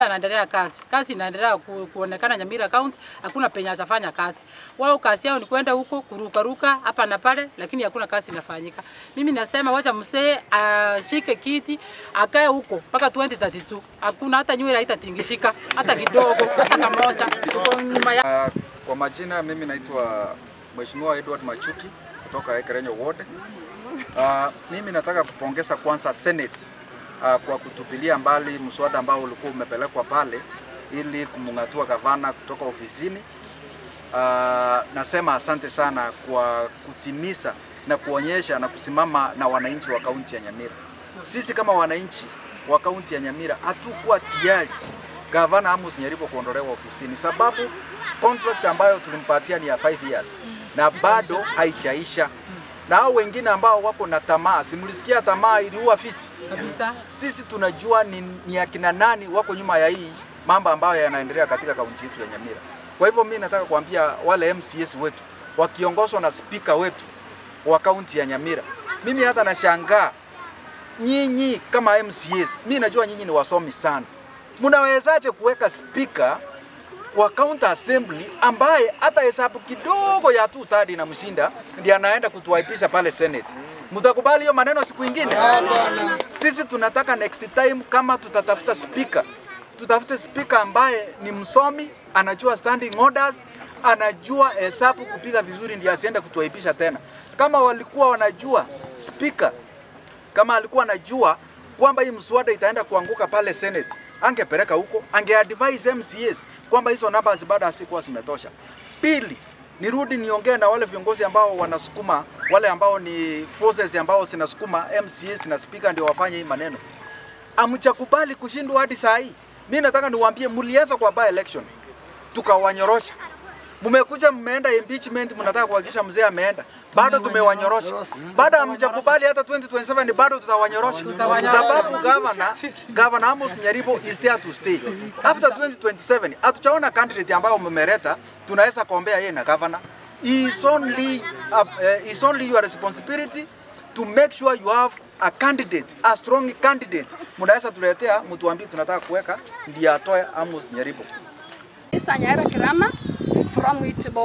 Anaendelea kazi inaendelea kuonekana Nyamira County, hakuna penye atafanya kazi. Wao kazi yao ni kwenda huko kuruka hapa na pale, lakini hakuna kazi inafanyika. Mimi nasema wacha msee ashike kiti akae huko mpaka 2032. Hakuna hata nywele haitatingishika hata kidogo hata kamoja. Kwa majina mimi naitwa Mheshimiwa Edward Machuki kutoka Ekerenyo Ward. Mimi nataka kupongeza kwanza Senate kwa kutupilia mbali mswada ambao ulikuwa umepelekwa pale ili kumngatua gavana kutoka ofisini. Nasema asante sana kwa kutimiza na kuonyesha na kusimama na wananchi wa kaunti ya Nyamira. Sisi kama wananchi wa kaunti ya Nyamira hatukuwa tayari gavana Amos Nyaribo kuondolewa ofisini, sababu contract ambayo tulimpatia ni ya 5 years na bado haijaisha. Na hao wengine ambao wako na tamaa, simulisikia tamaa iliua fisi kabisa. Sisi tunajua ni akina nani wako nyuma ya hii mambo ambayo yanaendelea katika kaunti yetu ya Nyamira. Kwa hivyo mimi nataka kuambia wale MCS wetu wakiongozwa na speaker wetu wa kaunti ya Nyamira, mimi hata nashangaa nyinyi kama MCS, mimi najua nyinyi ni wasomi sana. Mnawezaje kuweka speaker kwa county assembly ambaye hata hesabu kidogo ya 2/3 na mshinda ndiye anaenda kutuwaipisha pale Senate? Mtakubali hiyo maneno siku nyingine? Sisi tunataka next time kama tutatafuta speaker, tutafute speaker ambaye ni msomi, anajua standing orders, anajua hesabu kupiga vizuri ndiye asiende kutuwaipisha tena. Kama walikuwa wanajua speaker, kama alikuwa anajua kwamba hii mswada itaenda kuanguka pale Senate, angepeleka huko, angeadvise MCS kwamba hizo numbers bado hasikuwa zimetosha. Pili, nirudi niongee na wale viongozi ambao wanasukuma, wale ambao ni forces ambao zinasukuma MCS na speaker ndio wafanye hii maneno. Amchakubali kushindwa hadi saa hii. Mimi nataka niwaambie, mlianza kwa by election tukawanyorosha. Mmekuja mmeenda impeachment, mnataka kuhakikisha mzee ameenda. Bado tumewanyorosha. Bado hamjakubali hata 2027 bado tutawanyorosha. Sababu governor Amos Nyaribo is there to stay. After 2027 hatuchaona candidate ambao mmeleta tunaweza kuombea yeye na governor. Is only your responsibility to make sure you have a candidate, a strong candidate. Mnaweza tuletea mtuambie tunataka kuweka ndiye atoe Amos Nyaribo. Mr. Nyara Kirama from Witbo.